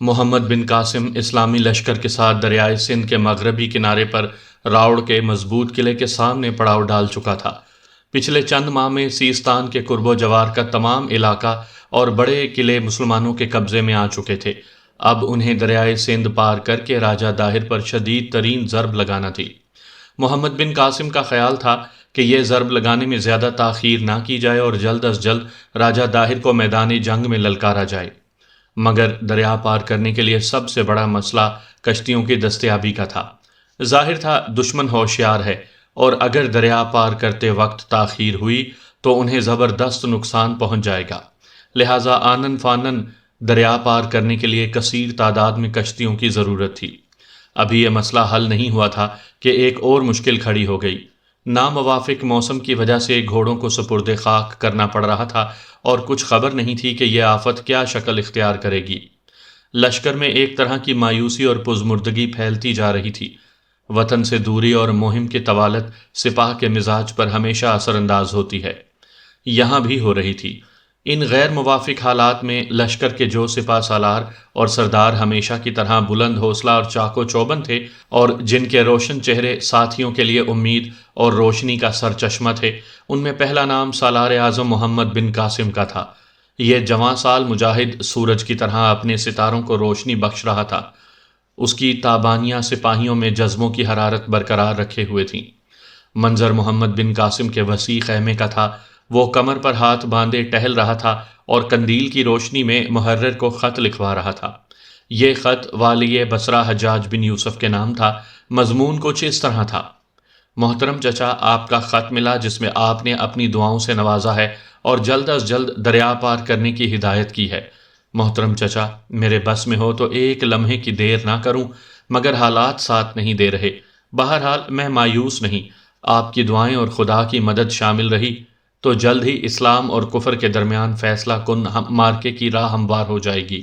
محمد بن قاسم اسلامی لشکر کے ساتھ دریائے سندھ کے مغربی کنارے پر راوڑ کے مضبوط قلعے کے سامنے پڑاؤ ڈال چکا تھا۔ پچھلے چند ماہ میں سیستان کے قرب و جوار کا تمام علاقہ اور بڑے قلعے مسلمانوں کے قبضے میں آ چکے تھے۔ اب انہیں دریائے سندھ پار کر کے راجہ داہر پر شدید ترین ضرب لگانا تھی۔ محمد بن قاسم کا خیال تھا کہ یہ ضرب لگانے میں زیادہ تاخیر نہ کی جائے اور جلد از جلد راجہ داہر کو میدان جنگ میں للکارا جائے، مگر دریا پار کرنے کے لیے سب سے بڑا مسئلہ کشتیوں کی دستیابی کا تھا۔ ظاہر تھا دشمن ہوشیار ہے اور اگر دریا پار کرتے وقت تاخیر ہوئی تو انہیں زبردست نقصان پہنچ جائے گا، لہٰذا آنن فانن دریا پار کرنے کے لیے کثیر تعداد میں کشتیوں کی ضرورت تھی۔ ابھی یہ مسئلہ حل نہیں ہوا تھا کہ ایک اور مشکل کھڑی ہو گئی۔ ناموافق موسم کی وجہ سے گھوڑوں کو سپرد خاک کرنا پڑ رہا تھا اور کچھ خبر نہیں تھی کہ یہ آفت کیا شکل اختیار کرے گی۔ لشکر میں ایک طرح کی مایوسی اور پزمردگی پھیلتی جا رہی تھی۔ وطن سے دوری اور مہم کی طوالت سپاہ کے مزاج پر ہمیشہ اثر انداز ہوتی ہے، یہاں بھی ہو رہی تھی۔ ان غیر موافق حالات میں لشکر کے جو سپہ سالار اور سردار ہمیشہ کی طرح بلند حوصلہ اور چاق و چوبند تھے اور جن کے روشن چہرے ساتھیوں کے لیے امید اور روشنی کا سرچشمہ تھے، ان میں پہلا نام سالار اعظم محمد بن قاسم کا تھا۔ یہ جواں سال مجاہد سورج کی طرح اپنے ستاروں کو روشنی بخش رہا تھا۔ اس کی تابانیاں سپاہیوں میں جذبوں کی حرارت برقرار رکھے ہوئے تھیں۔ منظر محمد بن قاسم کے وسیع خیمے کا تھا۔ وہ کمر پر ہاتھ باندھے ٹہل رہا تھا اور قندیل کی روشنی میں محرر کو خط لکھوا رہا تھا۔ یہ خط والی بصرہ حجاج بن یوسف کے نام تھا۔ مضمون کچھ اس طرح تھا: محترم چچا، آپ کا خط ملا جس میں آپ نے اپنی دعاؤں سے نوازا ہے اور جلد از جلد دریا پار کرنے کی ہدایت کی ہے۔ محترم چچا، میرے بس میں ہو تو ایک لمحے کی دیر نہ کروں، مگر حالات ساتھ نہیں دے رہے۔ بہرحال میں مایوس نہیں، آپ کی دعائیں اور خدا کی مدد شامل رہی تو جلد ہی اسلام اور کفر کے درمیان فیصلہ کن مارکے کی راہ ہموار ہو جائے گی۔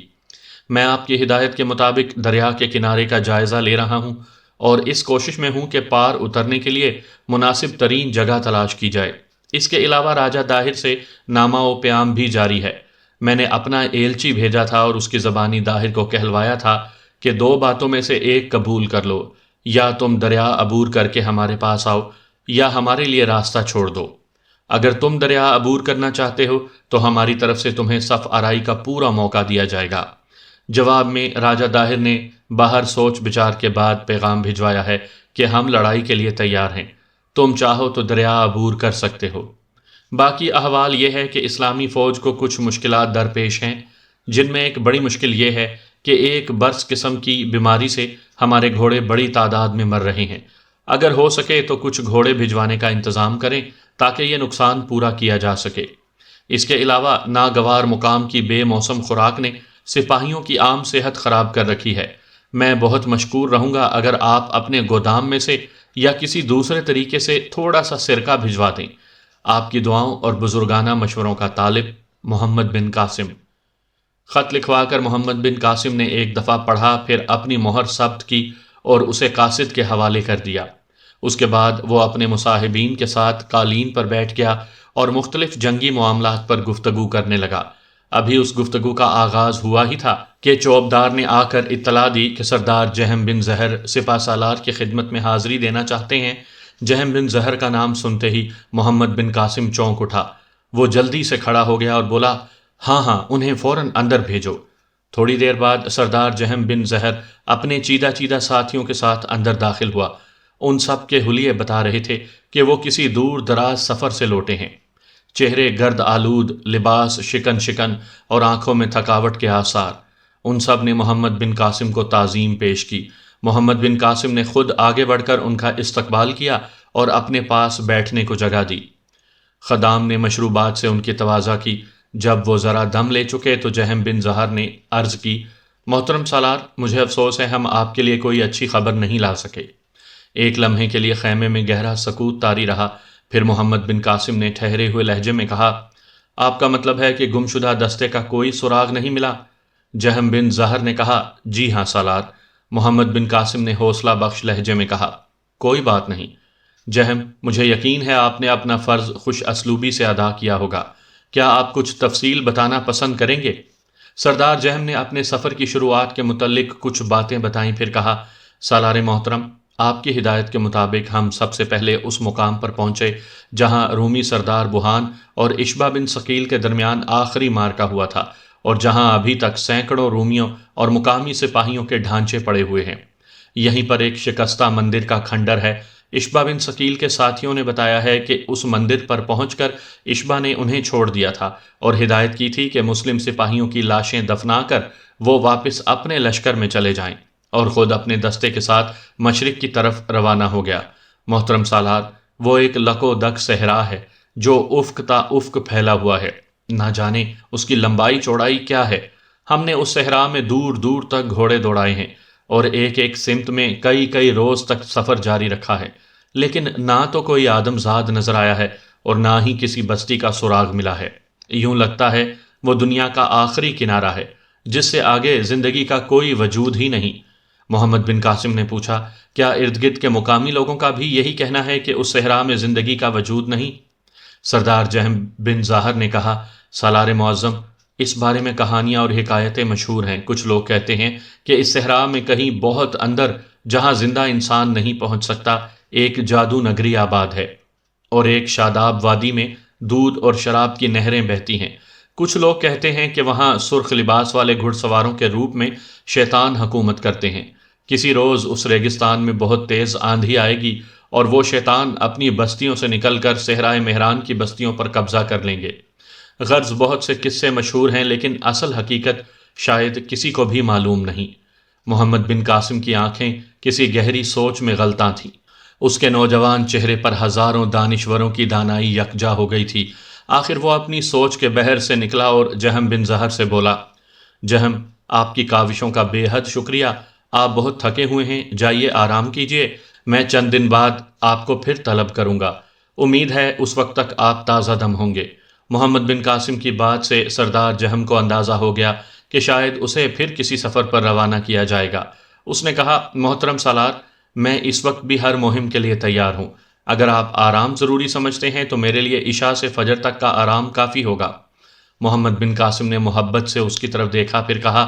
میں آپ کی ہدایت کے مطابق دریا کے کنارے کا جائزہ لے رہا ہوں اور اس کوشش میں ہوں کہ پار اترنے کے لیے مناسب ترین جگہ تلاش کی جائے۔ اس کے علاوہ راجہ داہر سے نامہ و پیام بھی جاری ہے۔ میں نے اپنا ایلچی بھیجا تھا اور اس کی زبانی داہر کو کہلوایا تھا کہ دو باتوں میں سے ایک قبول کر لو، یا تم دریا عبور کر کے ہمارے پاس آؤ یا ہمارے لیے راستہ چھوڑ دو۔ اگر تم دریا عبور کرنا چاہتے ہو تو ہماری طرف سے تمہیں صف آرائی کا پورا موقع دیا جائے گا۔ جواب میں راجہ داہر نے باہر سوچ بچار کے بعد پیغام بھجوایا ہے کہ ہم لڑائی کے لیے تیار ہیں، تم چاہو تو دریا عبور کر سکتے ہو۔ باقی احوال یہ ہے کہ اسلامی فوج کو کچھ مشکلات درپیش ہیں، جن میں ایک بڑی مشکل یہ ہے کہ ایک برس قسم کی بیماری سے ہمارے گھوڑے بڑی تعداد میں مر رہے ہیں۔ اگر ہو سکے تو کچھ گھوڑے بھجوانے کا انتظام کریں تاکہ یہ نقصان پورا کیا جا سکے۔ اس کے علاوہ ناگوار مقام کی بے موسم خوراک نے سپاہیوں کی عام صحت خراب کر رکھی ہے۔ میں بہت مشکور رہوں گا اگر آپ اپنے گودام میں سے یا کسی دوسرے طریقے سے تھوڑا سا سرکہ بھجوا دیں۔ آپ کی دعاؤں اور بزرگانہ مشوروں کا طالب، محمد بن قاسم۔ خط لکھوا کر محمد بن قاسم نے ایک دفعہ پڑھا، پھر اپنی مہر ثبت کی اور اسے قاصد کے حوالے کر دیا۔ اس کے بعد وہ اپنے مصاحبین کے ساتھ قالین پر بیٹھ گیا اور مختلف جنگی معاملات پر گفتگو کرنے لگا۔ ابھی اس گفتگو کا آغاز ہوا ہی تھا کہ چوبدار نے آ کر اطلاع دی کہ سردار جہم بن زہر سپہ سالار کی خدمت میں حاضری دینا چاہتے ہیں۔ جہم بن زہر کا نام سنتے ہی محمد بن قاسم چونک اٹھا۔ وہ جلدی سے کھڑا ہو گیا اور بولا، ہاں ہاں، انہیں فوراً اندر بھیجو۔ تھوڑی دیر بعد سردار جہم بن زہر اپنے چیدہ چیدہ ساتھیوں کے ساتھ اندر داخل ہوا۔ ان سب کے حلیے بتا رہے تھے کہ وہ کسی دور دراز سفر سے لوٹے ہیں۔ چہرے گرد آلود، لباس شکن شکن اور آنکھوں میں تھکاوٹ کے آثار۔ ان سب نے محمد بن قاسم کو تعظیم پیش کی۔ محمد بن قاسم نے خود آگے بڑھ کر ان کا استقبال کیا اور اپنے پاس بیٹھنے کو جگہ دی۔ خدام نے مشروبات سے ان کی تواضع کی۔ جب وہ ذرا دم لے چکے تو جہم بن زہر نے عرض کی، محترم سالار، مجھے افسوس ہے ہم آپ کے لیے کوئی اچھی خبر نہیں لا سکے۔ ایک لمحے کے لیے خیمے میں گہرا سکوت طاری رہا، پھر محمد بن قاسم نے ٹھہرے ہوئے لہجے میں کہا، آپ کا مطلب ہے کہ گمشدہ دستے کا کوئی سراغ نہیں ملا؟ جہم بن زہر نے کہا، جی ہاں سالار۔ محمد بن قاسم نے حوصلہ بخش لہجے میں کہا، کوئی بات نہیں جہم، مجھے یقین ہے آپ نے اپنا فرض خوش اسلوبی سے ادا کیا ہوگا۔ کیا آپ کچھ تفصیل بتانا پسند کریں گے؟ سردار جہم نے اپنے سفر کی شروعات کے متعلق کچھ باتیں بتائیں، پھر کہا، سالار محترم، آپ کی ہدایت کے مطابق ہم سب سے پہلے اس مقام پر پہنچے جہاں رومی سردار بوہان اور اشبا بن ثقیل کے درمیان آخری معرکہ ہوا تھا، اور جہاں ابھی تک سینکڑوں رومیوں اور مقامی سپاہیوں کے ڈھانچے پڑے ہوئے ہیں۔ یہیں پر ایک شکستہ مندر کا کھنڈر ہے۔ اشبا بن ثقیل کے ساتھیوں نے بتایا ہے کہ اس مندر پر پہنچ کر اشبا نے انہیں چھوڑ دیا تھا اور ہدایت کی تھی کہ مسلم سپاہیوں کی لاشیں دفنا کر وہ واپس اپنے لشکر میں چلے جائیں، اور خود اپنے دستے کے ساتھ مشرق کی طرف روانہ ہو گیا۔ محترم سالار، وہ ایک لکو دک صحرا ہے جو افق تا افق پھیلا ہوا ہے، نہ جانے اس کی لمبائی چوڑائی کیا ہے۔ ہم نے اس صحرا میں دور دور تک گھوڑے دوڑائے ہیں اور ایک ایک سمت میں کئی کئی روز تک سفر جاری رکھا ہے، لیکن نہ تو کوئی آدم زاد نظر آیا ہے اور نہ ہی کسی بستی کا سراغ ملا ہے۔ یوں لگتا ہے وہ دنیا کا آخری کنارہ ہے جس سے آگے زندگی کا کوئی وجود ہی نہیں۔ محمد بن قاسم نے پوچھا، کیا ارد گرد کے مقامی لوگوں کا بھی یہی کہنا ہے کہ اس صحرا میں زندگی کا وجود نہیں؟ سردار جہم بن ظاہر نے کہا، سالار معظم، اس بارے میں کہانیاں اور حکایتیں مشہور ہیں۔ کچھ لوگ کہتے ہیں کہ اس صحرا میں کہیں بہت اندر، جہاں زندہ انسان نہیں پہنچ سکتا، ایک جادو نگری آباد ہے، اور ایک شاداب وادی میں دودھ اور شراب کی نہریں بہتی ہیں۔ کچھ لوگ کہتے ہیں کہ وہاں سرخ لباس والے گھڑ سواروں کے روپ میں شیطان حکومت کرتے ہیں۔ کسی روز اس ریگستان میں بہت تیز آندھی آئے گی اور وہ شیطان اپنی بستیوں سے نکل کر صحرائے مہران کی بستیوں پر قبضہ کر لیں گے۔ غرض بہت سے قصے مشہور ہیں، لیکن اصل حقیقت شاید کسی کو بھی معلوم نہیں۔ محمد بن قاسم کی آنکھیں کسی گہری سوچ میں غلطاں تھیں۔ اس کے نوجوان چہرے پر ہزاروں دانشوروں کی دانائی یکجا ہو گئی تھی۔ آخر وہ اپنی سوچ کے بحر سے نکلا اور جہم بن ظہر سے بولا، جہم، آپ کی کاوشوں کا بے حد شکریہ۔ آپ بہت تھکے ہوئے ہیں، جائیے آرام کیجیے، میں چند دن بعد آپ کو پھر طلب کروں گا۔ امید ہے اس وقت تک آپ تازہ دم ہوں گے۔ محمد بن قاسم کی بات سے سردار جہم کو اندازہ ہو گیا کہ شاید اسے پھر کسی سفر پر روانہ کیا جائے گا۔ اس نے کہا، محترم سالار، میں اس وقت بھی ہر مہم کے لیے تیار ہوں۔ اگر آپ آرام ضروری سمجھتے ہیں تو میرے لیے عشاء سے فجر تک کا آرام کافی ہوگا۔ محمد بن قاسم نے محبت سے اس کی طرف دیکھا، پھر کہا،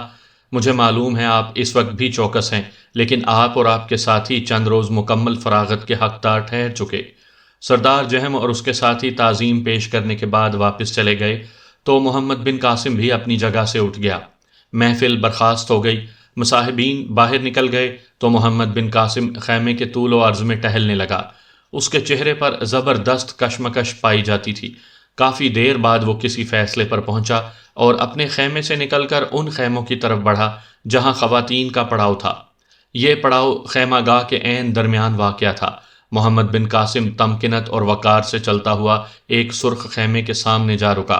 مجھے معلوم ہے آپ اس وقت بھی چوکس ہیں، لیکن آپ اور آپ کے ساتھی چند روز مکمل فراغت کے حقدار ٹھہر چکے۔ سردار جہم اور اس کے ساتھی تعظیم پیش کرنے کے بعد واپس چلے گئے تو محمد بن قاسم بھی اپنی جگہ سے اٹھ گیا۔ محفل برخاست ہو گئی، مصاحبین باہر نکل گئے تو محمد بن قاسم خیمے کے طول و عرض میں ٹہلنے لگا۔ اس کے چہرے پر زبردست کشمکش پائی جاتی تھی۔ کافی دیر بعد وہ کسی فیصلے پر پہنچا اور اپنے خیمے سے نکل کر ان خیموں کی طرف بڑھا جہاں خواتین کا پڑاؤ تھا۔ یہ پڑاؤ خیمہ گاہ کے عین درمیان واقع تھا۔ محمد بن قاسم تمکنت اور وقار سے چلتا ہوا ایک سرخ خیمے کے سامنے جا رکا۔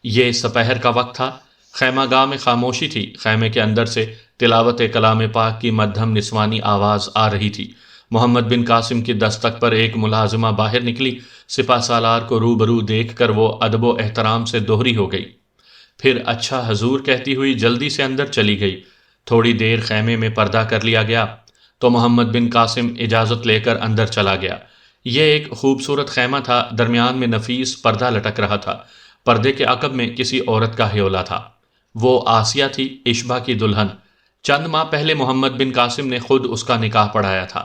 یہ سپہر کا وقت تھا۔ خیمہ گاہ میں خاموشی تھی۔ خیمے کے اندر سے تلاوت کلام پاک کی مدھم نسوانی آواز آ رہی تھی۔ محمد بن قاسم کی دستک پر ایک ملازمہ باہر نکلی۔ سپہ سالار کو روبرو دیکھ کر وہ ادب و احترام سے دوہری ہو گئی، پھر اچھا حضور کہتی ہوئی جلدی سے اندر چلی گئی۔ تھوڑی دیر خیمے میں پردہ کر لیا گیا تو محمد بن قاسم اجازت لے کر اندر چلا گیا۔ یہ ایک خوبصورت خیمہ تھا، درمیان میں نفیس پردہ لٹک رہا تھا۔ پردے کے عقب میں کسی عورت کا ہیولہ تھا۔ وہ آسیہ تھی، اشبا کی دلہن۔ چند ماہ پہلے محمد بن قاسم نے خود اس کا نکاح پڑھایا تھا۔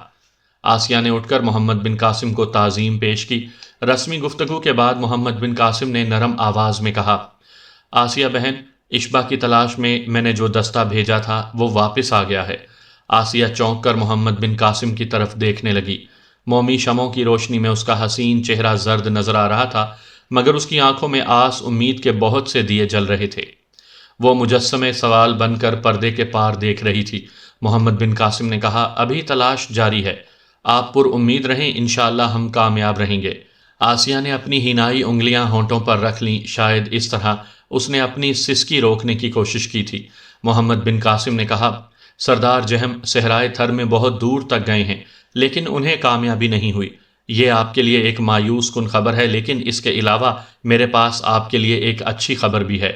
آسیہ نے اٹھ کر محمد بن قاسم کو تعظیم پیش کی۔ رسمی گفتگو کے بعد محمد بن قاسم نے نرم آواز میں کہا، آسیہ بہن، اشبا کی تلاش میں نے جو دستہ بھیجا تھا وہ واپس آ گیا ہے۔ آسیہ چونک کر محمد بن قاسم کی طرف دیکھنے لگی۔ مومی شمعوں کی روشنی میں اس کا حسین چہرہ زرد نظر آ رہا تھا، مگر اس کی آنکھوں میں آس امید کے بہت سے دیے جل رہے تھے۔ وہ مجسمے سوال بن کر پردے کے پار دیکھ رہی تھی۔ محمد بن قاسم نے کہا، ابھی تلاش جاری ہے، آپ پر امید رہیں، انشاءاللہ ہم کامیاب رہیں گے۔ آسیہ نے اپنی ہینائی انگلیاں ہونٹوں پر رکھ لیں، شاید اس طرح اس نے اپنی سسکی روکنے کی کوشش کی تھی۔ محمد بن قاسم نے کہا، سردار جہم صحرائے تھر میں بہت دور تک گئے ہیں، لیکن انہیں کامیابی نہیں ہوئی۔ یہ آپ کے لیے ایک مایوس کن خبر ہے، لیکن اس کے علاوہ میرے پاس آپ کے لیے ایک اچھی خبر بھی ہے۔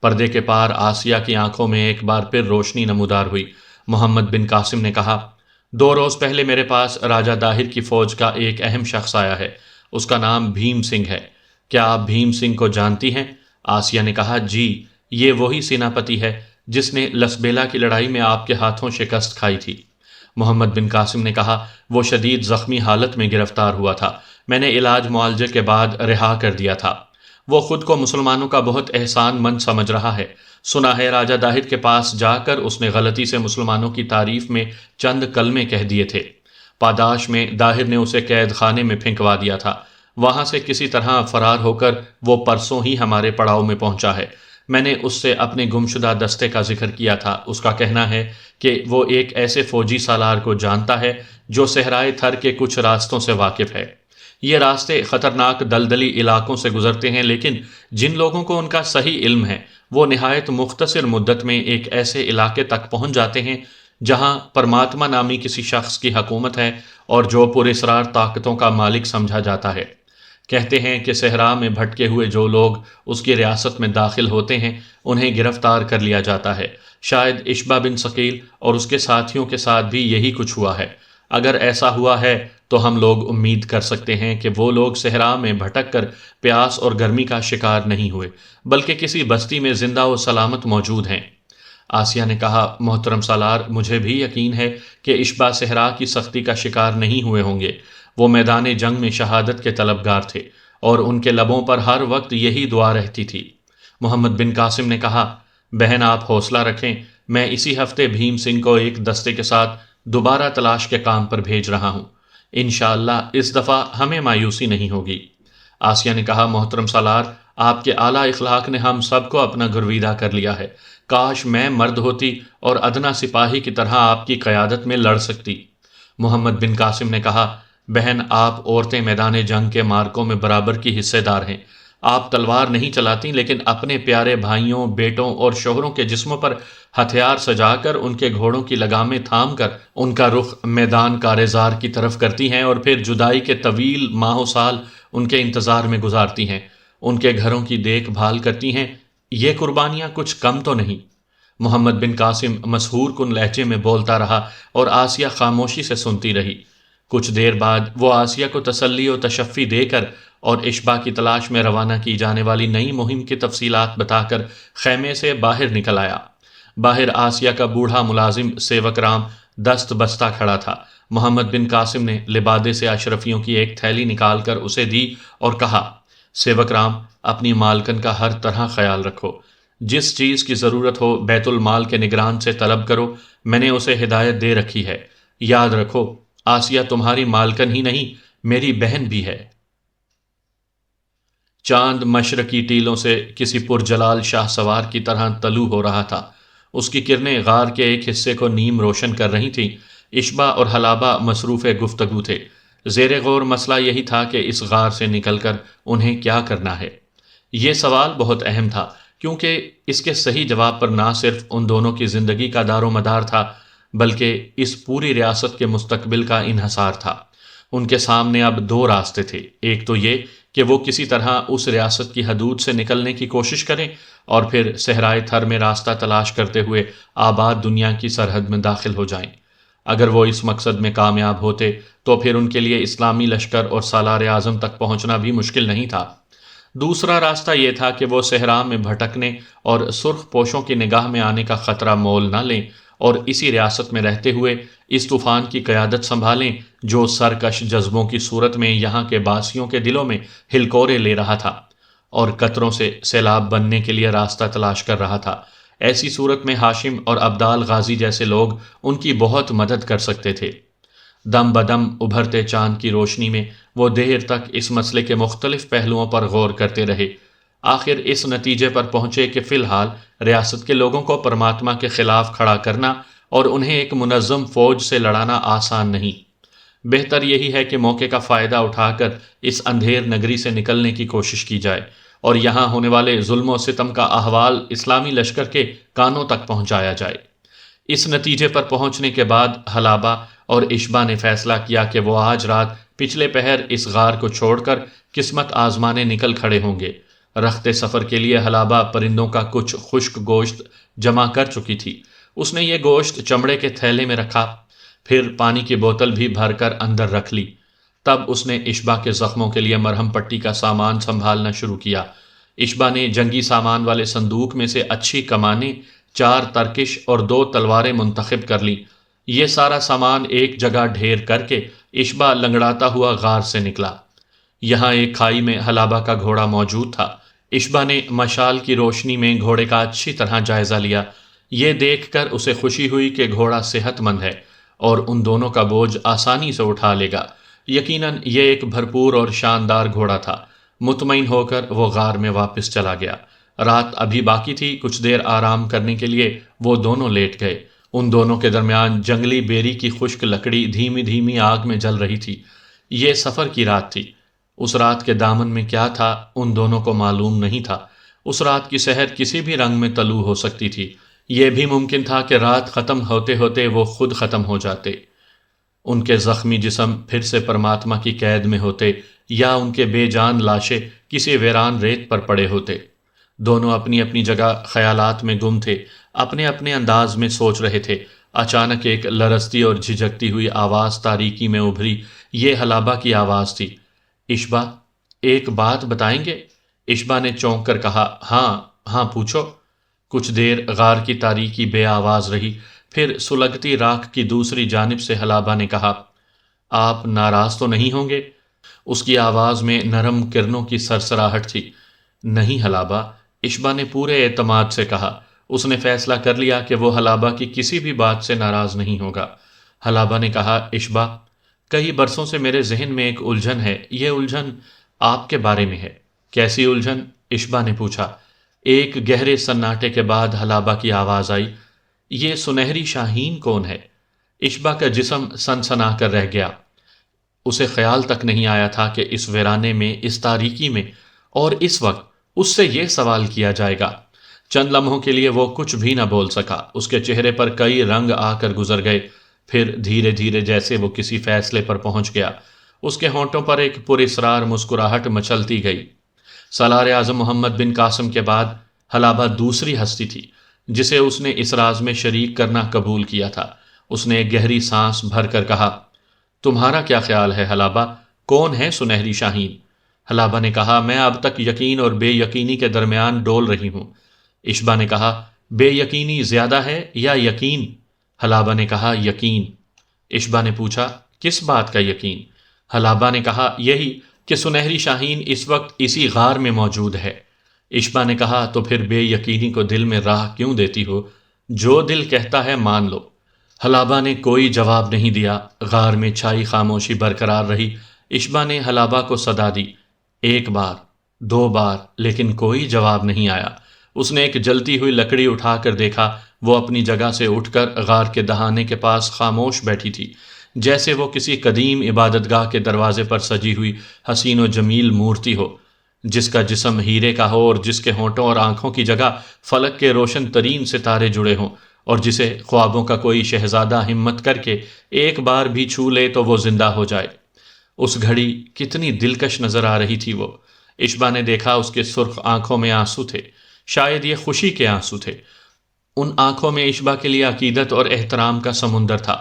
پردے کے پار آسیہ کی آنکھوں میں ایک بار پھر روشنی نمودار ہوئی۔ محمد بن قاسم نے کہا، 2 روز پہلے میرے پاس راجہ داہر کی فوج کا ایک اہم شخص آیا ہے۔ اس کا نام بھیم سنگھ ہے۔ کیا آپ بھیم سنگھ کو جانتی ہیں؟ آسیہ نے کہا، جی، یہ وہی سیناپتی ہے جس نے لسبیلا کی لڑائی میں آپ کے ہاتھوں شکست کھائی تھی۔ محمد بن قاسم نے کہا، وہ شدید زخمی حالت میں گرفتار ہوا تھا، میں نے علاج معالجے کے بعد رہا کر دیا تھا۔ وہ خود کو مسلمانوں کا بہت احسان مند سمجھ رہا ہے، سنا ہے راجہ داہر کے پاس جا کر اس نے غلطی سے مسلمانوں کی تعریف میں چند کلمے کہہ دیے تھے۔ پاداش میں داہر نے اسے قید خانے میں پھینکوا دیا تھا، وہاں سے کسی طرح فرار ہو کر وہ پرسوں ہی ہمارے پڑاؤ میں پہنچا ہے۔ میں نے اس سے اپنے گمشدہ دستے کا ذکر کیا تھا، اس کا کہنا ہے کہ وہ ایک ایسے فوجی سالار کو جانتا ہے جو صحرائے تھر کے کچھ راستوں سے واقف ہے۔ یہ راستے خطرناک دلدلی علاقوں سے گزرتے ہیں، لیکن جن لوگوں کو ان کا صحیح علم ہے وہ نہایت مختصر مدت میں ایک ایسے علاقے تک پہنچ جاتے ہیں جہاں پرماتما نامی کسی شخص کی حکومت ہے اور جو پراسرار طاقتوں کا مالک سمجھا جاتا ہے۔ کہتے ہیں کہ صحرا میں بھٹکے ہوئے جو لوگ اس کی ریاست میں داخل ہوتے ہیں انہیں گرفتار کر لیا جاتا ہے۔ شاید اشبا بن ثقیل اور اس کے ساتھیوں کے ساتھ بھی یہی کچھ ہوا ہے۔ اگر ایسا ہوا ہے تو ہم لوگ امید کر سکتے ہیں کہ وہ لوگ صحرا میں بھٹک کر پیاس اور گرمی کا شکار نہیں ہوئے، بلکہ کسی بستی میں زندہ و سلامت موجود ہیں۔ آسیہ نے کہا، محترم سالار، مجھے بھی یقین ہے کہ اشبا صحرا کی سختی کا شکار نہیں ہوئے ہوں گے۔ وہ میدان جنگ میں شہادت کے طلبگار تھے اور ان کے لبوں پر ہر وقت یہی دعا رہتی تھی۔ محمد بن قاسم نے کہا، بہن آپ حوصلہ رکھیں، میں اسی ہفتے بھیم سنگھ کو ایک دستے کے ساتھ دوبارہ تلاش کے کام پر بھیج رہا ہوں۔ انشاءاللہ اس دفعہ ہمیں مایوسی نہیں ہوگی۔ آسیہ نے کہا، محترم سالار، آپ کے اعلیٰ اخلاق نے ہم سب کو اپنا گرویدہ کر لیا ہے۔ کاش میں مرد ہوتی اور ادنا سپاہی کی طرح آپ کی قیادت میں لڑ سکتی۔ محمد بن قاسم نے کہا، بہن آپ عورتیں میدان جنگ کے مارکوں میں برابر کی حصے دار ہیں۔ آپ تلوار نہیں چلاتی، لیکن اپنے پیارے بھائیوں، بیٹوں اور شوہروں کے جسموں پر ہتھیار سجا کر ان کے گھوڑوں کی لگامیں تھام کر ان کا رخ میدان کارزار کی طرف کرتی ہیں اور پھر جدائی کے طویل ماہ و سال ان کے انتظار میں گزارتی ہیں، ان کے گھروں کی دیکھ بھال کرتی ہیں۔ یہ قربانیاں کچھ کم تو نہیں۔ محمد بن قاسم مسحور کن لہجے میں بولتا رہا اور آسیہ خاموشی سے سنتی رہی۔ کچھ دیر بعد وہ آسیہ کو تسلی و تشفی دے کر اور اشبا کی تلاش میں روانہ کی جانے والی نئی مہم کی تفصیلات بتا کر خیمے سے باہر نکل آیا۔ باہر آسیہ کا بوڑھا ملازم سیوک رام دست بستہ کھڑا تھا۔ محمد بن قاسم نے لبادے سے اشرفیوں کی ایک تھیلی نکال کر اسے دی اور کہا، سیوک رام، اپنی مالکن کا ہر طرح خیال رکھو، جس چیز کی ضرورت ہو بیت المال کے نگران سے طلب کرو، میں نے اسے ہدایت دے رکھی ہے۔ یاد رکھو، آسیہ تمہاری مالکن ہی نہیں، میری بہن بھی ہے۔ چاند مشرقی ٹیلوں سے کسی پرجلال شاہ سوار کی طرح طلوع ہو رہا تھا، اس کی کرنیں غار کے ایک حصے کو نیم روشن کر رہی تھیں۔ اشبا اور حلابہ مصروف گفتگو تھے۔ زیر غور مسئلہ یہی تھا کہ اس غار سے نکل کر انہیں کیا کرنا ہے۔ یہ سوال بہت اہم تھا، کیونکہ اس کے صحیح جواب پر نہ صرف ان دونوں کی زندگی کا دار و مدار تھا، بلکہ اس پوری ریاست کے مستقبل کا انحصار تھا۔ ان کے سامنے اب دو راستے تھے، ایک تو یہ کہ وہ کسی طرح اس ریاست کی حدود سے نکلنے کی کوشش کریں اور پھر صحرائے تھر میں راستہ تلاش کرتے ہوئے آباد دنیا کی سرحد میں داخل ہو جائیں۔ اگر وہ اس مقصد میں کامیاب ہوتے تو پھر ان کے لیے اسلامی لشکر اور سالار اعظم تک پہنچنا بھی مشکل نہیں تھا۔ دوسرا راستہ یہ تھا کہ وہ صحرا میں بھٹکنے اور سرخ پوشوں کی نگاہ میں آنے کا خطرہ مول نہ لیں اور اسی ریاست میں رہتے ہوئے اس طوفان کی قیادت سنبھالیں جو سرکش جذبوں کی صورت میں یہاں کے باسیوں کے دلوں میں ہلکورے لے رہا تھا اور قطروں سے سیلاب بننے کے لیے راستہ تلاش کر رہا تھا۔ ایسی صورت میں ہاشم اور عبدال غازی جیسے لوگ ان کی بہت مدد کر سکتے تھے۔ دم بدم ابھرتے چاند کی روشنی میں وہ دیر تک اس مسئلے کے مختلف پہلوؤں پر غور کرتے رہے۔ آخر اس نتیجے پر پہنچے کہ فی الحال ریاست کے لوگوں کو پرماتما کے خلاف کھڑا کرنا اور انہیں ایک منظم فوج سے لڑانا آسان نہیں۔ بہتر یہی ہے کہ موقع کا فائدہ اٹھا کر اس اندھیر نگری سے نکلنے کی کوشش کی جائے اور یہاں ہونے والے ظلم و ستم کا احوال اسلامی لشکر کے کانوں تک پہنچایا جائے۔ اس نتیجے پر پہنچنے کے بعد حلابہ اور اشبا نے فیصلہ کیا کہ وہ آج رات پچھلے پہر اس غار کو چھوڑ کر قسمت آزمانے نکل کھڑے ہوں گے۔ رخت سفر کے لیے حلابہ پرندوں کا کچھ خشک گوشت جمع کر چکی تھی۔ اس نے یہ گوشت چمڑے کے تھیلے میں رکھا، پھر پانی کی بوتل بھی بھر کر اندر رکھ لی۔ تب اس نے اشبا کے زخموں کے لیے مرہم پٹی کا سامان سنبھالنا شروع کیا۔ اشبا نے جنگی سامان والے صندوق میں سے اچھی کمانیں، 4 ترکش اور 2 تلواریں منتخب کر لیں۔ یہ سارا سامان ایک جگہ ڈھیر کر کے اشبا لنگڑاتا ہوا غار سے نکلا۔ یہاں ایک کھائی میں حلابہ کا گھوڑا موجود تھا۔ اشبا نے مشال کی روشنی میں گھوڑے کا اچھی طرح جائزہ لیا۔ یہ دیکھ کر اسے خوشی ہوئی کہ گھوڑا صحت مند ہے اور ان دونوں کا بوجھ آسانی سے اٹھا لے گا۔ یقیناً یہ ایک بھرپور اور شاندار گھوڑا تھا۔ مطمئن ہو کر وہ غار میں واپس چلا گیا۔ رات ابھی باقی تھی، کچھ دیر آرام کرنے کے لیے وہ دونوں لیٹ گئے۔ ان دونوں کے درمیان جنگلی بیری کی خشک لکڑی دھیمی دھیمی آگ میں جل رہی تھی۔ یہ سفر کی رات تھی۔ اس رات کے دامن میں کیا تھا ان دونوں کو معلوم نہیں تھا۔ اس رات کی سحر کسی بھی رنگ میں طلوع ہو سکتی تھی۔ یہ بھی ممکن تھا کہ رات ختم ہوتے ہوتے وہ خود ختم ہو جاتے، ان کے زخمی جسم پھر سے پرماتما کی قید میں ہوتے، یا ان کے بے جان لاشیں کسی ویران ریت پر پڑے ہوتے۔ دونوں اپنی اپنی جگہ خیالات میں گم تھے، اپنے اپنے انداز میں سوچ رہے تھے۔ اچانک ایک لرزتی اور جھجکتی ہوئی آواز تاریکی میں ابھری۔ یہ حلابہ کی آواز تھی۔ اشبا، ایک بات بتائیں گے؟ اشبا نے چونک کر کہا، ہاں ہاں پوچھو۔ کچھ دیر غار کی تاریکی بے آواز رہی، پھر سلگتی راکھ کی دوسری جانب سے حلابہ نے کہا، آپ ناراض تو نہیں ہوں گے؟ اس کی آواز میں نرم کرنوں کی سرسراہٹ تھی۔ نہیں حلابہ، اشبا نے پورے اعتماد سے کہا۔ اس نے فیصلہ کر لیا کہ وہ حلابہ کی کسی بھی بات سے ناراض نہیں ہوگا۔ حلابہ نے کہا، اشبا، کئی برسوں سے میرے ذہن میں ایک الجھن ہے۔ یہ الجھن آپ کے بارے میں ہے۔ کیسی الجھن؟ اشبا نے پوچھا۔ ایک گہرے سناٹے کے بعد حلابہ کی آواز آئی، یہ سنہری شاہین کون ہے؟ اشبا کا جسم سنسنا کر رہ گیا۔ اسے خیال تک نہیں آیا تھا کہ اس ویرانے میں، اس تاریکی میں، اور اس وقت اس سے یہ سوال کیا جائے گا۔ چند لمحوں کے لیے وہ کچھ بھی نہ بول سکا۔ اس کے چہرے پر کئی رنگ آ کر گزر گئے، پھر دھیرے دھیرے جیسے وہ کسی فیصلے پر پہنچ گیا، اس کے ہونٹوں پر ایک پراسرار مسکراہٹ مچلتی گئی۔ سالار اعظم محمد بن قاسم کے بعد حلابہ دوسری ہستی تھی جسے اس نے اس راز میں شریک کرنا قبول کیا تھا۔ اس نے ایک گہری سانس بھر کر کہا، تمہارا کیا خیال ہے حلابہ، کون ہے سنہری شاہین؟ حلابہ نے کہا، میں اب تک یقین اور بے یقینی کے درمیان ڈول رہی ہوں۔ اشبا نے کہا، بے یقینی زیادہ ہے یا یقین؟ حلابہ نے کہا، یقین۔ اشبا نے پوچھا، کس بات کا یقین؟ حلابہ نے کہا، یہی کہ سنہری شاہین اس وقت اسی غار میں موجود ہے۔ اشبا نے کہا، تو پھر بے یقینی کو دل میں راہ کیوں دیتی ہو؟ جو دل کہتا ہے مان لو۔ حلابہ نے کوئی جواب نہیں دیا۔ غار میں چھائی خاموشی برقرار رہی۔ اشبا نے حلابہ کو صدا دی، ایک بار، 2 بار، لیکن کوئی جواب نہیں آیا۔ اس نے ایک جلتی ہوئی لکڑی اٹھا کر دیکھا، وہ اپنی جگہ سے اٹھ کر غار کے دہانے کے پاس خاموش بیٹھی تھی، جیسے وہ کسی قدیم عبادتگاہ کے دروازے پر سجی ہوئی حسین و جمیل مورتی ہو، جس کا جسم ہیرے کا ہو اور جس کے ہونٹوں اور آنکھوں کی جگہ فلک کے روشن ترین ستارے جڑے ہوں، اور جسے خوابوں کا کوئی شہزادہ ہمت کر کے ایک بار بھی چھو لے تو وہ زندہ ہو جائے۔ اس گھڑی کتنی دلکش نظر آ رہی تھی وہ۔ اشبا نے دیکھا اس کے سرخ آنکھوں میں آنسو تھے، شاید یہ خوشی کے آنسو تھے۔ ان آنکھوں میں اشبا کے لیے عقیدت اور احترام کا سمندر تھا۔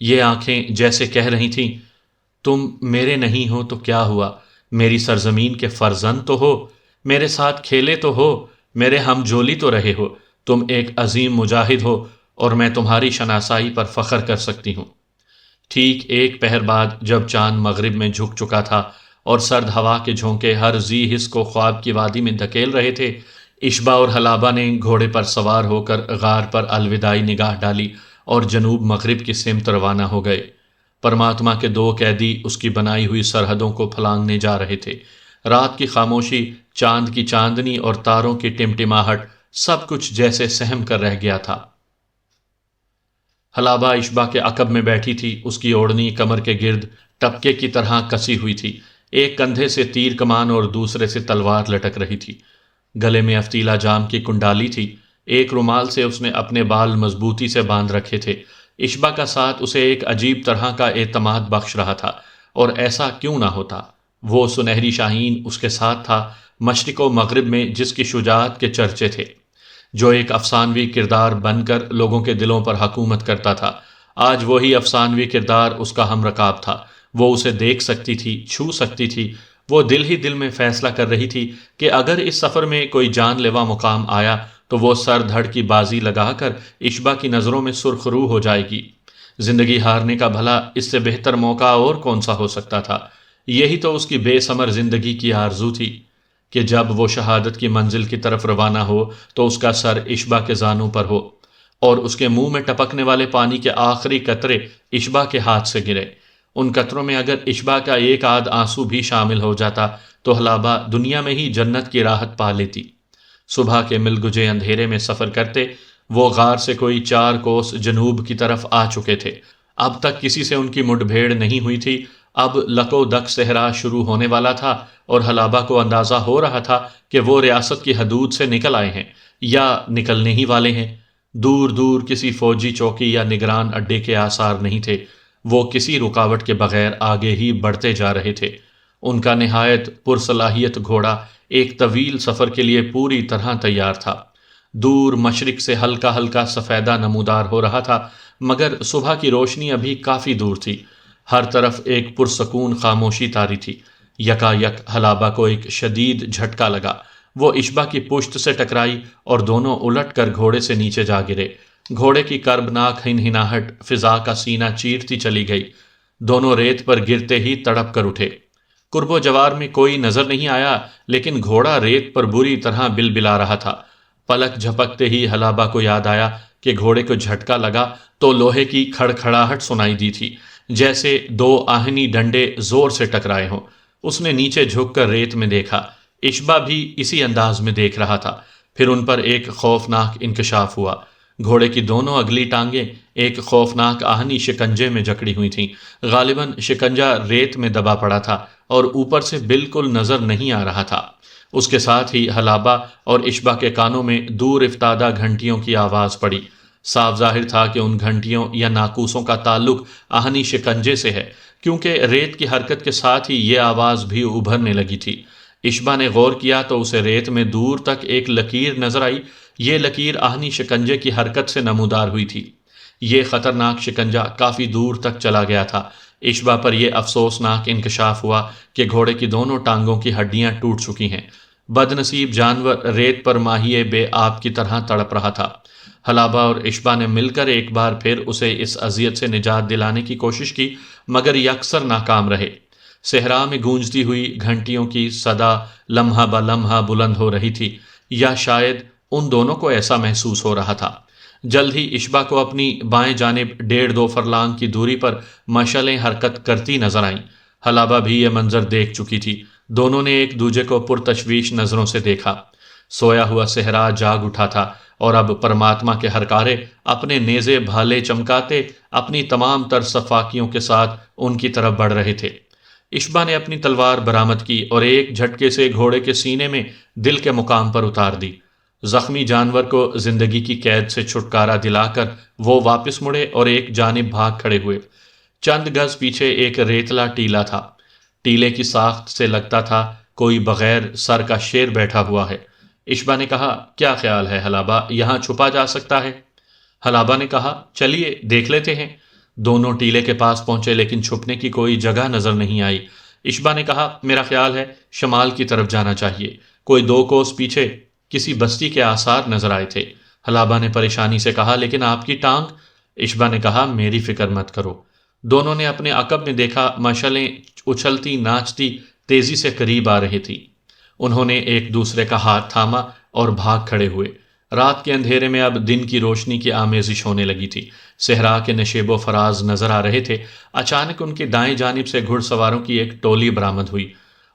یہ آنکھیں جیسے کہہ رہی تھیں، تم میرے نہیں ہو تو کیا ہوا، میری سرزمین کے فرزند تو ہو، میرے ساتھ کھیلے تو ہو، میرے ہم جولی تو رہے ہو، تم ایک عظیم مجاہد ہو اور میں تمہاری شناسائی پر فخر کر سکتی ہوں۔ ٹھیک 1 پہر بعد جب چاند مغرب میں جھک چکا تھا اور سرد ہوا کے جھونکے ہر ذی حس کو خواب کی وادی میں دھکیل رہے تھے، اشبا اور حلابہ نے گھوڑے پر سوار ہو کر غار پر الوداعی نگاہ ڈالی اور جنوب مغرب کی سمت روانہ ہو گئے۔ پرماتما کے 2 قیدی اس کی بنائی ہوئی سرحدوں کو پھلانگنے جا رہے تھے۔ رات کی خاموشی، چاند کی چاندنی اور تاروں کی ٹمٹماہٹ، سب کچھ جیسے سہم کر رہ گیا تھا۔ حلابہ اشبا کے عقب میں بیٹھی تھی، اس کی اوڑھنی کمر کے گرد ٹپکے کی طرح کسی ہوئی تھی، ایک کندھے سے تیر کمان اور دوسرے سے تلوار لٹک رہی تھی، گلے میں افتیلا جام کی کنڈالی تھی، ایک رومال سے اس نے اپنے بال مضبوطی سے باندھ رکھے تھے۔ اشبا کا ساتھ اسے ایک عجیب طرح کا اعتماد بخش رہا تھا، اور ایسا کیوں نہ ہوتا؟ وہ سنہری شاہین اس کے ساتھ تھا، مشرق و مغرب میں جس کی شجاعت کے چرچے تھے، جو ایک افسانوی کردار بن کر لوگوں کے دلوں پر حکومت کرتا تھا۔ آج وہی افسانوی کردار اس کا ہم رکاب تھا، وہ اسے دیکھ سکتی تھی، چھو سکتی تھی، وہ دل ہی دل میں فیصلہ کر رہی تھی کہ اگر اس سفر میں کوئی جان لیوا مقام آیا تو وہ سر دھڑ کی بازی لگا کر اشبا کی نظروں میں سرخ رو ہو جائے گی۔ زندگی ہارنے کا بھلا اس سے بہتر موقع اور کون سا ہو سکتا تھا؟ یہی تو اس کی بے ثمر زندگی کی آرزو تھی کہ جب وہ شہادت کی منزل کی طرف روانہ ہو تو اس کا سر اشبا کے زانوں پر ہو اور اس کے منہ میں ٹپکنے والے پانی کے آخری قطرے اشبا کے ہاتھ سے گرے۔ ان قطروں میں اگر اشبا کا ایک آدھ آنسو بھی شامل ہو جاتا تو حلابہ دنیا میں ہی جنت کی راحت پا لیتی۔ صبح کے مل گجے اندھیرے میں سفر کرتے وہ غار سے کوئی 4 کوس جنوب کی طرف آ چکے تھے۔ اب تک کسی سے ان کی مڈ بھیڑ نہیں ہوئی تھی۔ اب لکو دک صحرا شروع ہونے والا تھا اور حلابہ کو اندازہ ہو رہا تھا کہ وہ ریاست کی حدود سے نکل آئے ہیں یا نکلنے ہی والے ہیں۔ دور دور کسی فوجی چوکی یا نگران اڈے کے آثار نہیں تھے۔ وہ کسی رکاوٹ کے بغیر آگے ہی بڑھتے جا رہے تھے۔ ان کا نہایت پرصلاحیت گھوڑا ایک طویل سفر کے لیے پوری طرح تیار تھا۔ دور مشرق سے ہلکا ہلکا سفیدہ نمودار ہو رہا تھا، مگر صبح کی روشنی ابھی کافی دور تھی۔ ہر طرف ایک پرسکون خاموشی طاری تھی۔ یکا یک حلابہ کو ایک شدید جھٹکا لگا۔ وہ اشبا کی پشت سے ٹکرائی اور دونوں الٹ کر گھوڑے سے نیچے جا گرے۔ گھوڑے کی کربناک ہنہناہٹ فضا کا سینہ چیرتی چلی گئی۔ دونوں ریت پر گرتے ہی تڑپ کر اٹھے۔ قرب و جوار میں کوئی نظر نہیں آیا، لیکن گھوڑا ریت پر بری طرح بلبلا رہا تھا۔ پلک جھپکتے ہی حلابہ کو یاد آیا کہ گھوڑے کو جھٹکا لگا تو لوہے کی کھڑکھڑاہٹ سنائی دی تھی، جیسے 2 آہنی ڈنڈے زور سے ٹکرائے ہوں۔ اس نے نیچے جھک کر ریت میں دیکھا۔ اشبا بھی اسی انداز میں دیکھ رہا تھا۔ پھر ان پر ایک خوفناک انکشاف ہوا۔ گھوڑے کی دونوں اگلی ٹانگیں ایک خوفناک آہنی شکنجے میں جکڑی ہوئی تھیں۔ غالباً شکنجہ ریت میں دبا پڑا تھا اور اوپر سے بالکل نظر نہیں آ رہا تھا۔ اس کے ساتھ ہی حلابہ اور اشبا کے کانوں میں دور افتادہ گھنٹیوں کی آواز پڑی۔ صاف ظاہر تھا کہ ان گھنٹیوں یا ناقوسوں کا تعلق آہنی شکنجے سے ہے، کیونکہ ریت کی حرکت کے ساتھ ہی یہ آواز بھی ابھرنے لگی تھی۔ اشبا نے غور کیا تو اسے ریت میں دور تک ایک لکیر نظر آئی۔ یہ لکیر آہنی شکنجے کی حرکت سے نمودار ہوئی تھی۔ یہ خطرناک شکنجہ کافی دور تک چلا گیا تھا۔ اشبا پر یہ افسوسناک انکشاف ہوا کہ گھوڑے کی دونوں ٹانگوں کی ہڈیاں ٹوٹ چکی ہیں۔ بد نصیب جانور ریت پر ماہیے بے آب کی طرح تڑپ رہا تھا۔ حلابہ اور اشبا نے مل کر ایک بار پھر اسے اس اذیت سے نجات دلانے کی کوشش کی، مگر یکسر ناکام رہے۔ صحرا میں گونجتی ہوئی گھنٹیوں کی صدا لمحہ بہ لمحہ بلند ہو رہی تھی، یا شاید ان دونوں کو ایسا محسوس ہو رہا تھا۔ جلد ہی اشبا کو اپنی بائیں جانب 1.5-2 فرلانگ کی دوری پر مشعلیں حرکت کرتی نظر آئیں۔ حلابہ بھی یہ منظر دیکھ چکی تھی۔ دونوں نے ایک دوسرے کو پرتشویش نظروں سے دیکھا۔ سویا ہوا صحرا جاگ اٹھا تھا اور اب پرماتما کے ہرکارے اپنے نیزے بھالے چمکاتے اپنی تمام تر صفاقیوں کے ساتھ ان کی طرف بڑھ رہے تھے۔ اشبا نے اپنی تلوار برآمد کی اور ایک جھٹکے سے گھوڑے کے سینے میں دل کے مقام پر اتار دی۔ زخمی جانور کو زندگی کی قید سے چھٹکارا دلا کر وہ واپس مڑے اور ایک جانب بھاگ کھڑے ہوئے۔ چند گز پیچھے ایک ریتلا ٹیلا تھا۔ ٹیلے کی ساخت سے لگتا تھا کوئی بغیر سر کا شیر بیٹھا ہوا ہے۔ اشبا نے کہا، کیا خیال ہے حلابہ، یہاں چھپا جا سکتا ہے؟ حلابہ نے کہا، چلیے دیکھ لیتے ہیں۔ دونوں ٹیلے کے پاس پہنچے لیکن چھپنے کی کوئی جگہ نظر نہیں آئی۔ اشبا نے کہا، میرا خیال ہے شمال کی طرف جانا چاہیے۔ کوئی 2 کوس پیچھے کسی بستی کے آثار نظر آئے تھے۔ حلابہ نے پریشانی سے کہا، لیکن آپ کی ٹانگ؟ اشبا نے کہا، میری فکر مت کرو۔ دونوں نے اپنے عقب میں دیکھا، مشعلیں اچھلتی ناچتی تیزی سے قریب آ رہی تھی۔ انہوں نے ایک دوسرے کا ہاتھ تھاما اور بھاگ کھڑے ہوئے۔ رات کے اندھیرے میں اب دن کی روشنی کی آمیزش ہونے لگی تھی۔ صحرا کے نشیب و فراز نظر آ رہے تھے۔ اچانک ان کی دائیں جانب سے گھڑ سواروں کی ایک ٹولی برآمد ہوئی۔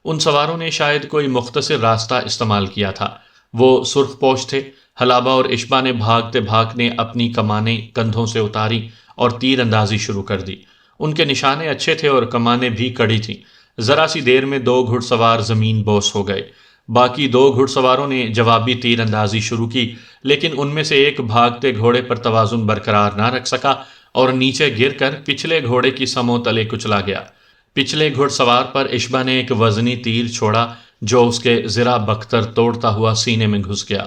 ان سواروں نے شاید کوئی مختصر راستہ استعمال کیا تھا۔ وہ سرخ پوش تھے۔ حلابہ اور اشبا نے بھاگتے بھاگتے اپنی کمانیں کندھوں سے اتاری اور تیر اندازی شروع کر دی۔ ان کے نشانے اچھے تھے اور کمانیں بھی کڑی تھیں۔ ذرا سی دیر میں 2 گھڑ سوار زمین بوس ہو گئے۔ باقی 2 گھڑ سواروں نے جوابی تیر اندازی شروع کی، لیکن ان میں سے ایک بھاگتے گھوڑے پر توازن برقرار نہ رکھ سکا اور نیچے گر کر پچھلے گھوڑے کی سموں تلے کچلا گیا۔ پچھلے گھڑ سوار پر اشبا نے ایک وزنی تیر چھوڑا جو اس کے زرہ بختر توڑتا ہوا سینے میں گھس گیا۔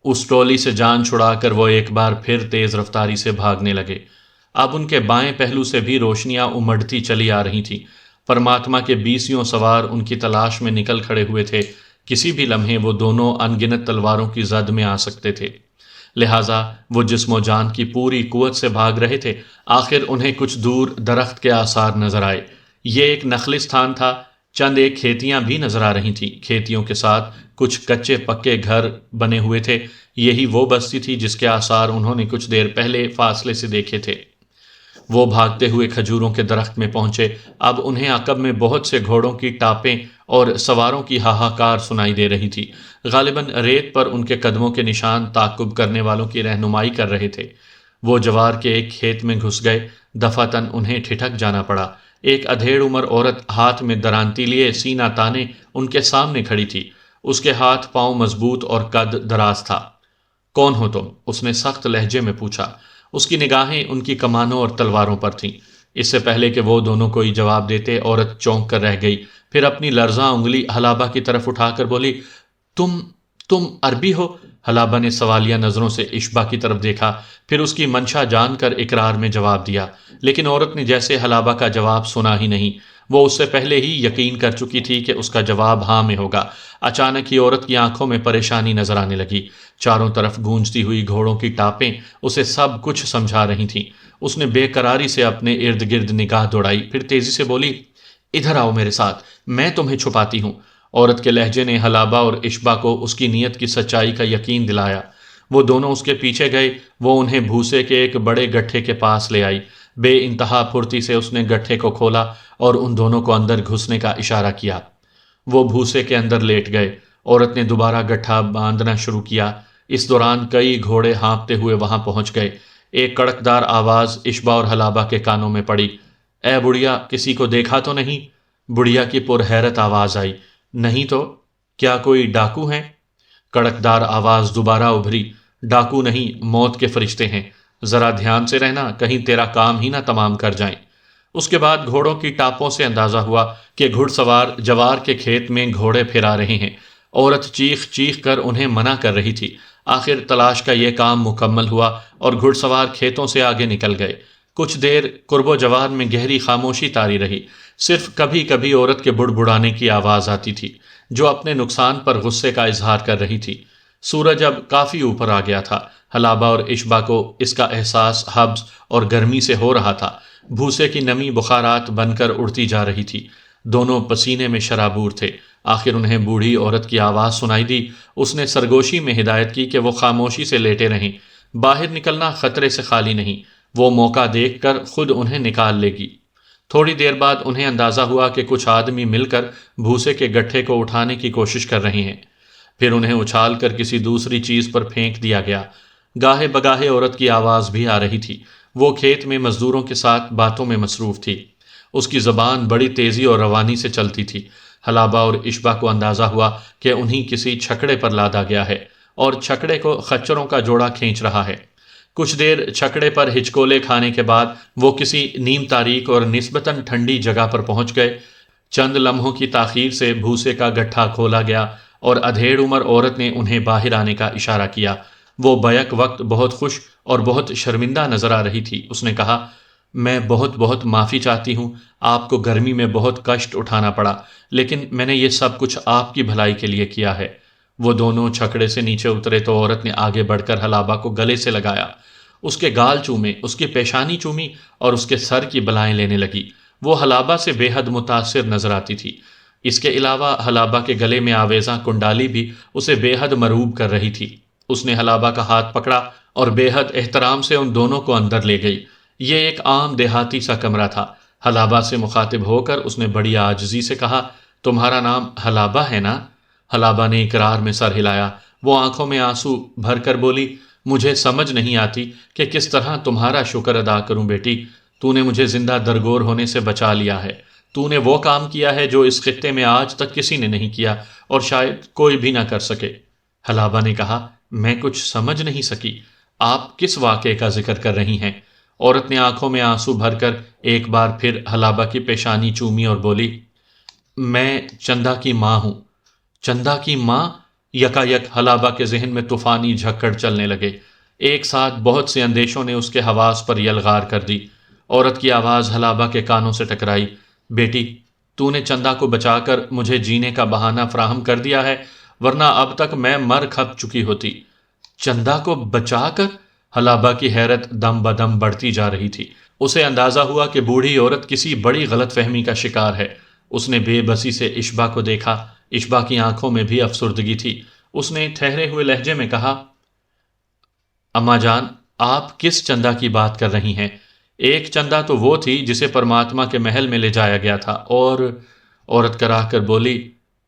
اس ٹولی سے جان چھڑا کر وہ ایک بار پھر تیز رفتاری سے بھاگنے لگے۔ اب ان کے بائیں پہلو سے بھی روشنیاں امڑتی چلی آ رہی تھیں۔ پرماتما کے 20 سوار ان کی تلاش میں نکل کھڑے ہوئے تھے۔ کسی بھی لمحے وہ دونوں انگنت تلواروں کی زد میں آ سکتے تھے، لہٰذا وہ جسم و جان کی پوری قوت سے بھاگ رہے تھے۔ آخر انہیں کچھ دور درخت کے آثار نظر آئے۔ یہ ایک نخلستان تھا، چند ایک کھیتیاں بھی نظر آ رہی تھیں۔ کھیتیوں کے ساتھ کچھ کچے پکے گھر بنے ہوئے تھے۔ یہی وہ بستی تھی جس کے آثار انہوں نے کچھ دیر پہلے فاصلے سے دیکھے تھے۔ وہ بھاگتے ہوئے کھجوروں کے درخت میں پہنچے۔ اب انہیں عقب میں بہت سے گھوڑوں کی ٹاپیں اور سواروں کی ہاہاکار سنائی دے رہی تھی۔ غالباً ریت پر ان کے قدموں کے نشان تعقب کرنے والوں کی رہنمائی کر رہے تھے۔ وہ جوار کے ایک کھیت میں گھس گئے۔ دفعتاً انہیں ٹھٹک جانا پڑا۔ ایک ادھیڑ عمر عورت ہاتھ میں درانتی لیے سینہ تانے ان کے سامنے کھڑی تھی۔ اس کے ہاتھ پاؤں مضبوط اور قد دراز تھا۔ کون ہو تم؟ اس نے سخت لہجے میں پوچھا۔ اس کی نگاہیں ان کی کمانوں اور تلواروں پر تھیں۔ اس سے پہلے کہ وہ دونوں کوئی جواب دیتے، عورت چونک کر رہ گئی، پھر اپنی لرزاں انگلی حلابہ کی طرف اٹھا کر بولی، تم عربی ہو؟ حلابہ نے سوالیہ نظروں سے اشبا کی طرف دیکھا، پھر اس کی منشا جان کر اقرار میں جواب دیا، لیکن عورت نے جیسے حلابہ کا جواب سنا ہی نہیں۔ وہ اس سے پہلے ہی یقین کر چکی تھی کہ اس کا جواب ہاں میں ہوگا۔ اچانک ہی عورت کی آنکھوں میں پریشانی نظر آنے لگی۔ چاروں طرف گونجتی ہوئی گھوڑوں کی ٹاپیں اسے سب کچھ سمجھا رہی تھیں۔ اس نے بے قراری سے اپنے ارد گرد نگاہ دوڑائی، پھر تیزی سے بولی، ادھر آؤ میرے ساتھ، میں تمہیں چھپاتی ہوں۔ عورت کے لہجے نے حلابہ اور اشبا کو اس کی نیت کی سچائی کا یقین دلایا۔ وہ دونوں اس کے پیچھے گئے۔ وہ انہیں بھوسے کے ایک بڑے گٹھے کے پاس لے آئی۔ بے انتہا پھرتی سے اس نے گٹھے کو کھولا اور ان دونوں کو اندر گھسنے کا اشارہ کیا۔ وہ بھوسے کے اندر لیٹ گئے۔ عورت نے دوبارہ گٹھا باندھنا شروع کیا۔ اس دوران کئی گھوڑے ہانپتے ہوئے وہاں پہنچ گئے۔ ایک کڑکدار آواز اشبا اور حلابہ کے کانوں میں پڑی، اے بڑھیا، کسی کو دیکھا تو نہیں؟ بڑھیا کی پرحیرت آواز آئی، نہیں تو، کیا کوئی ڈاکو ہیں؟ کڑکدار آواز دوبارہ ابھری، ڈاکو نہیں، موت کے فرشتے ہیں، ذرا دھیان سے رہنا، کہیں تیرا کام ہی نہ تمام کر جائیں۔ اس کے بعد گھوڑوں کی ٹاپوں سے اندازہ ہوا کہ گھڑ سوار جوار کے کھیت میں گھوڑے پھرا رہے ہیں۔ عورت چیخ چیخ کر انہیں منع کر رہی تھی۔ آخر تلاش کا یہ کام مکمل ہوا اور گھڑ سوار کھیتوں سے آگے نکل گئے۔ کچھ دیر قرب و جوار میں گہری خاموشی طاری رہی۔ صرف کبھی کبھی عورت کے بڑبڑانے کی آواز آتی تھی، جو اپنے نقصان پر غصے کا اظہار کر رہی تھی۔ سورج اب کافی اوپر آ گیا تھا۔ حلابہ اور اشبا کو اس کا احساس حبس اور گرمی سے ہو رہا تھا۔ بھوسے کی نمی بخارات بن کر اڑتی جا رہی تھی۔ دونوں پسینے میں شرابور تھے۔ آخر انہیں بوڑھی عورت کی آواز سنائی دی۔ اس نے سرگوشی میں ہدایت کی کہ وہ خاموشی سے لیٹے رہیں، باہر نکلنا خطرے سے خالی نہیں، وہ موقع دیکھ کر خود انہیں نکال لے گی۔ تھوڑی دیر بعد انہیں اندازہ ہوا کہ کچھ آدمی مل کر بھوسے کے گٹھے کو اٹھانے کی کوشش کر رہے ہیں، پھر انہیں اچھال کر کسی دوسری چیز پر پھینک دیا گیا۔ گاہے بگاہے عورت کی آواز بھی آ رہی تھی۔ وہ کھیت میں مزدوروں کے ساتھ باتوں میں مصروف تھی۔ اس کی زبان بڑی تیزی اور روانی سے چلتی تھی۔ حلابہ اور اشبا کو اندازہ ہوا کہ انہیں کسی چھکڑے پر لادا گیا ہے اور چھکڑے کو خچروں کا جوڑا کھینچ رہا ہے۔ کچھ دیر چھکڑے پر ہچکولے کھانے کے بعد وہ کسی نیم تاریک اور نسبتاً ٹھنڈی جگہ پر پہنچ گئے۔ چند لمحوں کی تاخیر سے بھوسے کا گٹھا کھولا گیا اور ادھیڑ عمر عورت نے انہیں باہر آنے کا اشارہ کیا۔ وہ بیک وقت بہت خوش اور بہت شرمندہ نظر آ رہی تھی۔ اس نے کہا، میں بہت بہت معافی چاہتی ہوں، آپ کو گرمی میں بہت کشٹ اٹھانا پڑا، لیکن میں نے یہ سب کچھ آپ کی بھلائی کے لیے کیا ہے۔ وہ دونوں چھکڑے سے نیچے اترے تو عورت نے آگے بڑھ کر حلابہ کو گلے سے لگایا، اس کے گال چومے، اس کی پیشانی چومی اور اس کے سر کی بلائیں لینے لگی۔ وہ حلابہ سے بے حد متاثر نظر آتی تھی۔ اس کے علاوہ حلابہ کے گلے میں آویزاں کنڈالی بھی اسے بے حد مروب کر رہی تھی۔ اس نے حلابہ کا ہاتھ پکڑا اور بے حد احترام سے ان دونوں کو اندر لے گئی۔ یہ ایک عام دیہاتی سا کمرہ تھا۔ حلابہ سے مخاطب ہو کر اس نے بڑی عاجزی سے کہا، تمہارا نام حلابہ ہے نا؟ حلابہ نے اقرار میں سر ہلایا۔ وہ آنکھوں میں آنسو بھر کر بولی، مجھے سمجھ نہیں آتی کہ کس طرح تمہارا شکر ادا کروں بیٹی، تو نے مجھے زندہ درگور ہونے سے بچا لیا ہے۔ تو نے وہ کام کیا ہے جو اس خطے میں آج تک کسی نے نہیں کیا اور شاید کوئی بھی نہ کر سکے۔ حلابہ نے کہا، میں کچھ سمجھ نہیں سکی، آپ کس واقعے کا ذکر کر رہی ہیں؟ عورت نے آنکھوں میں آنسو بھر کر ایک بار پھر حلابہ کی پیشانی چومی اور بولی، میں چندا کی ماں ہوں۔ چندا کی ماں؟ یکایک حلابہ کے ذہن میں طوفانی جھکڑ چلنے لگے۔ ایک ساتھ بہت سے اندیشوں نے اس کے حواس پر یلغار کر دی۔ عورت کی آواز حلابہ کے کانوں سے ٹکرائی، بیٹی، تو نے چندہ کو بچا کر مجھے جینے کا بہانہ فراہم کر دیا ہے، ورنہ اب تک میں مر کھپ چکی ہوتی۔ چندہ کو بچا کر؟ حلابہ کی حیرت دم بدم بڑھتی جا رہی تھی۔ اسے اندازہ ہوا کہ بوڑھی عورت کسی بڑی غلط فہمی کا شکار ہے۔ اس نے بے بسی سے اشبا کو دیکھا۔ اشبا کی آنکھوں میں بھی افسردگی تھی۔ اس نے ٹھہرے ہوئے لہجے میں کہا، اماں جان، آپ کس چندہ کی بات کر رہی ہیں؟ ایک چندہ تو وہ تھی جسے پرماتما کے محل میں لے جایا گیا تھا، اور عورت کراہ کر بولی،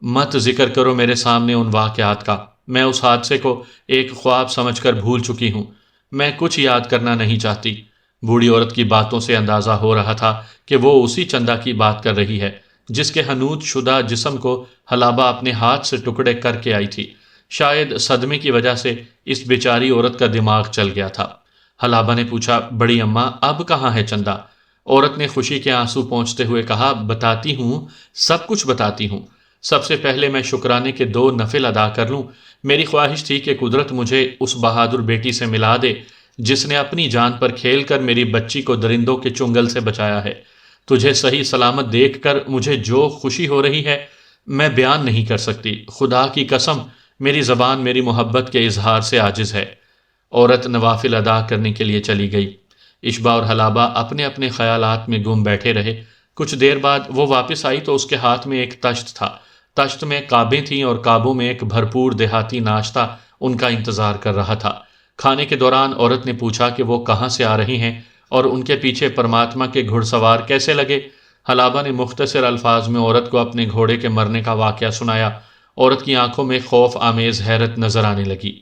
مت ذکر کرو میرے سامنے ان واقعات کا۔ میں اس حادثے کو ایک خواب سمجھ کر بھول چکی ہوں۔ میں کچھ یاد کرنا نہیں چاہتی۔ بوڑھی عورت کی باتوں سے اندازہ ہو رہا تھا کہ وہ اسی چندہ کی بات کر رہی ہے جس کے حنوط شدہ جسم کو حلابہ اپنے ہاتھ سے ٹکڑے کر کے آئی تھی۔ شاید صدمے کی وجہ سے اس بیچاری عورت کا دماغ چل گیا تھا۔ حلابہ نے پوچھا، بڑی اماں، اب کہاں ہے چندہ؟ عورت نے خوشی کے آنسو پہنچتے ہوئے کہا، بتاتی ہوں، سب کچھ بتاتی ہوں۔ سب سے پہلے میں شکرانے کے 2 نفل ادا کر لوں۔ میری خواہش تھی کہ قدرت مجھے اس بہادر بیٹی سے ملا دے جس نے اپنی جان پر کھیل کر میری بچی کو درندوں کے چنگل سے بچایا ہے۔ تجھے صحیح سلامت دیکھ کر مجھے جو خوشی ہو رہی ہے میں بیان نہیں کر سکتی۔ خدا کی قسم، میری زبان میری محبت کے اظہار سے عاجز ہے۔ عورت نوافل ادا کرنے کے لیے چلی گئی۔ اشبا اور حلابہ اپنے اپنے خیالات میں گم بیٹھے رہے۔ کچھ دیر بعد وہ واپس آئی تو اس کے ہاتھ میں ایک تشت تھا۔ تشت میں کعبیں تھیں اور کعبوں میں ایک بھرپور دیہاتی ناشتہ ان کا انتظار کر رہا تھا۔ کھانے کے دوران عورت نے پوچھا کہ وہ کہاں سے آ رہی ہیں اور ان کے پیچھے پرماتما کے گھڑ سوار کیسے لگے۔ حلابہ نے مختصر الفاظ میں عورت کو اپنے گھوڑے کے مرنے کا واقعہ سنایا۔ عورت کی آنکھوں میں خوف آمیز حیرت نظر آنے لگی۔